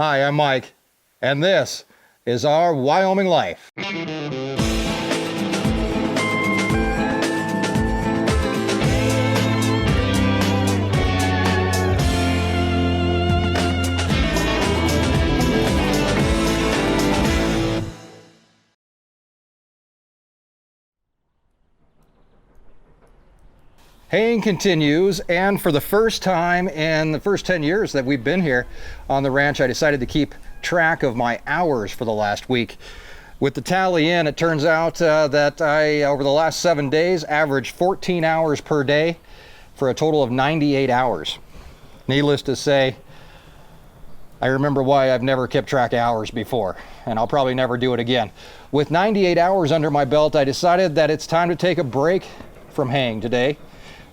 Hi, I'm Mike, and this is Our Wyoming Life. Haying continues, and for the first time in the first 10 years that we've been here on the ranch, I decided to keep track of my hours for the last week. With the tally in, it turns out that I, over the last 7 days, averaged 14 hours per day for a total of 98 hours. Needless to say, I remember why I've never kept track of hours before, and I'll probably never do it again. With 98 hours under my belt, I decided that it's time to take a break from haying today.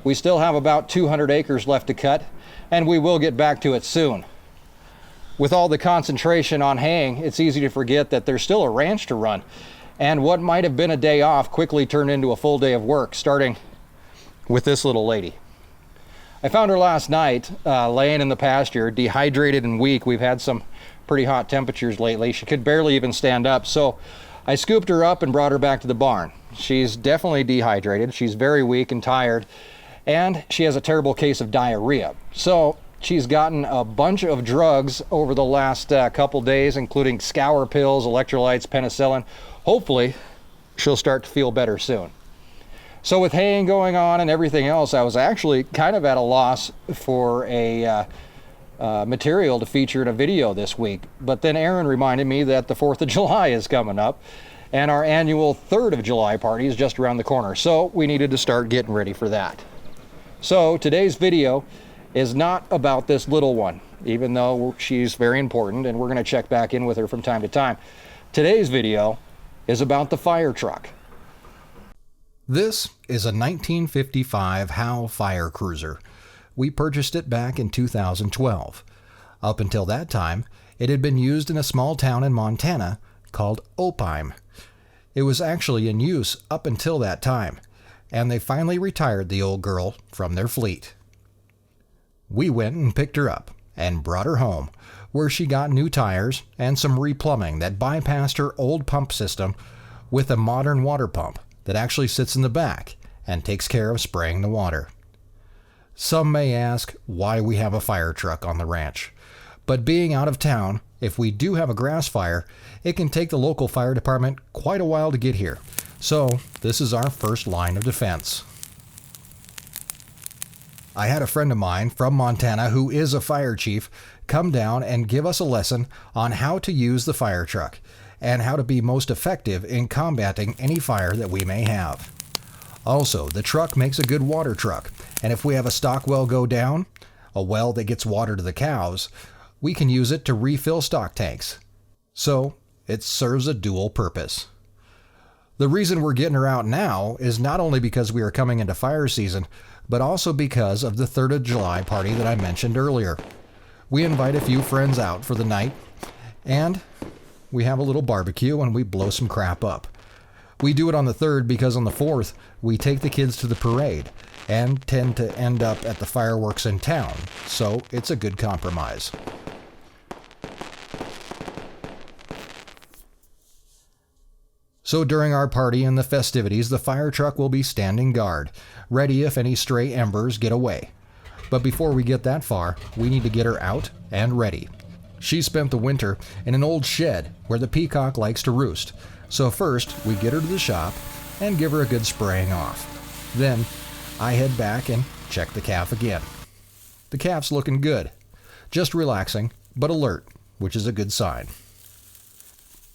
We still have about 200 acres left to cut, and we will get back to it soon. With all the concentration on haying, it's easy to forget that there's still a ranch to run, and what might have been a day off quickly turned into a full day of work, starting with this little lady. I found her last night, laying in the pasture, dehydrated and weak. We've had some pretty hot temperatures lately. She could barely even stand up, so I scooped her up and brought her back to the barn. She's definitely dehydrated. She's very weak and tired, and she has a terrible case of diarrhea. So she's gotten a bunch of drugs over the last couple days, including scour pills, electrolytes, penicillin. Hopefully, she'll start to feel better soon. So with haying going on and everything else, I was actually kind of at a loss for a material to feature in a video this week. But then Erin reminded me that the 4th of July is coming up, and our annual 3rd of July party is just around the corner. So we needed to start getting ready for that. So today's video is not about this little one, even though she's very important and we're going to check back in with her from time to time. Today's video is about the fire truck. This is a 1955 Howe Fire Cruiser. We purchased it back in 2012. Up until that time, it had been used in a small town in Montana called Opheim. It was actually in use up until that time, and they finally retired the old girl from their fleet. We went and picked her up and brought her home, where she got new tires and some replumbing that bypassed her old pump system with a modern water pump that actually sits in the back and takes care of spraying the water. Some may ask why we have a fire truck on the ranch, but being out of town, if we do have a grass fire, it can take the local fire department quite a while to get here. So this is our first line of defense. I had a friend of mine from Montana who is a fire chief come down and give us a lesson on how to use the fire truck and how to be most effective in combating any fire that we may have. Also, the truck makes a good water truck, and if we have a stock well go down, a well that gets water to the cows, we can use it to refill stock tanks. So it serves a dual purpose. The reason we're getting her out now is not only because we are coming into fire season, but also because of the 3rd of July party that I mentioned earlier. We invite a few friends out for the night, and we have a little barbecue and we blow some crap up. We do it on the 3rd because on the 4th, we take the kids to the parade and tend to end up at the fireworks in town, so it's a good compromise. So during our party and the festivities, the fire truck will be standing guard, ready if any stray embers get away. But before we get that far, we need to get her out and ready. She spent the winter in an old shed where the peacock likes to roost. So first, we get her to the shop and give her a good spraying off. Then, I head back and check the calf again. The calf's looking good. Just relaxing, but alert, which is a good sign.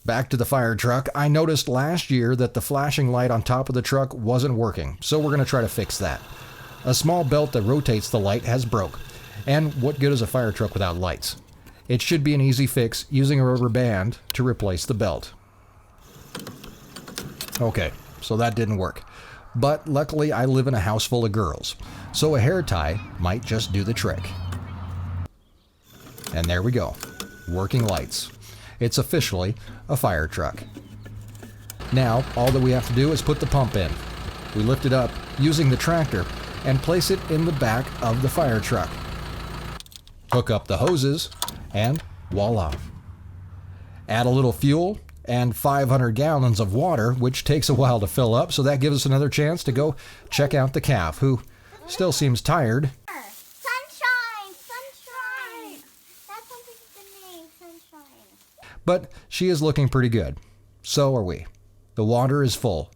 Back to the fire truck, I noticed last year that the flashing light on top of the truck wasn't working, so we're going to try to fix that. A small belt that rotates the light has broke, and what good is a fire truck without lights? It should be an easy fix using a rubber band to replace the belt. Okay, so that didn't work. But luckily I live in a house full of girls, so a hair tie might just do the trick. And there we go, working lights. It's officially a fire truck. Now, all that we have to do is put the pump in. We lift it up using the tractor and place it in the back of the fire truck. Hook up the hoses, and Voila. Add a little fuel and 500 gallons of water, which takes a while to fill up, so that gives us another chance to go check out the calf, who still seems tired. Sunshine! Sunshine! That's something the name, Sunshine. But she is looking pretty good. So are we. The water is full.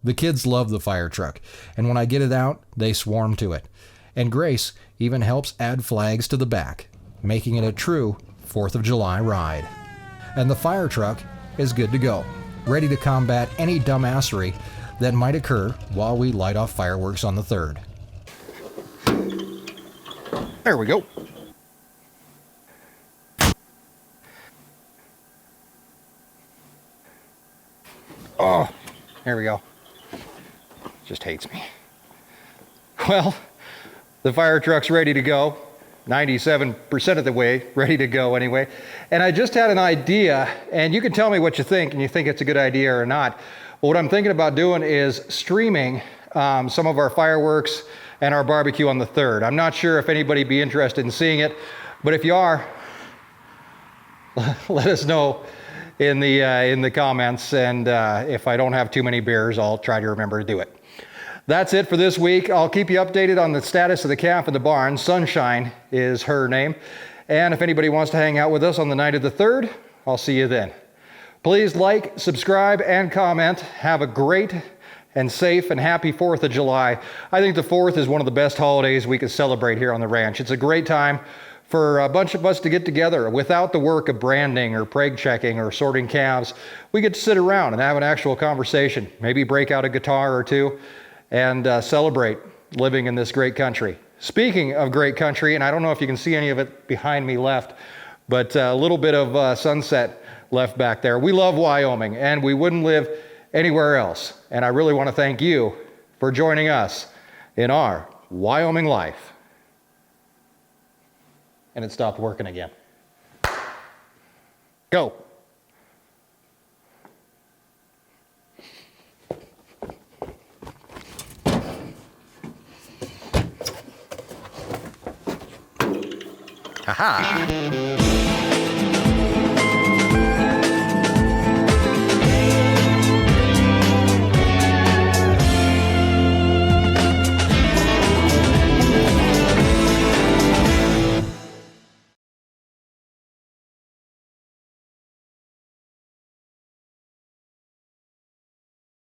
The kids love the fire truck, and when I get it out, they swarm to it. And Grace even helps add flags to the back, making it a true 4th of July ride. And the fire truck is good to go, ready to combat any dumbassery that might occur while we light off fireworks on the 3rd. There we go. Oh, there we go. Just hates me. Well, the fire truck's ready to go. 97% of the way ready to go anyway. And I just had an idea, and you can tell me what you think, and you think it's a good idea or not. But what I'm thinking about doing is streaming some of our fireworks and our barbecue on the 3rd. I'm not sure if anybody be interested in seeing it, but if you are, let us know in the comments, and if I don't have too many beers, I'll try to remember to do it. That's it for this week. I'll keep you updated on the status of the calf in the barn. Sunshine is her name. And if anybody wants to hang out with us on the night of the 3rd, I'll see you then. Please like, subscribe, and comment. Have a great and safe and happy 4th of July. I think the 4th is one of the best holidays we could celebrate here on the ranch. It's a great time for a bunch of us to get together without the work of branding or preg checking or sorting calves. We get to sit around and have an actual conversation, maybe break out a guitar or two, and celebrate living in this great country. Speaking of great country, and I don't know if you can see any of it behind me left, but a little bit of sunset left back there. We love Wyoming, and we wouldn't live anywhere else. And I really want to thank you for joining us in our Wyoming life. And it stopped working again. Go. Ha-ha.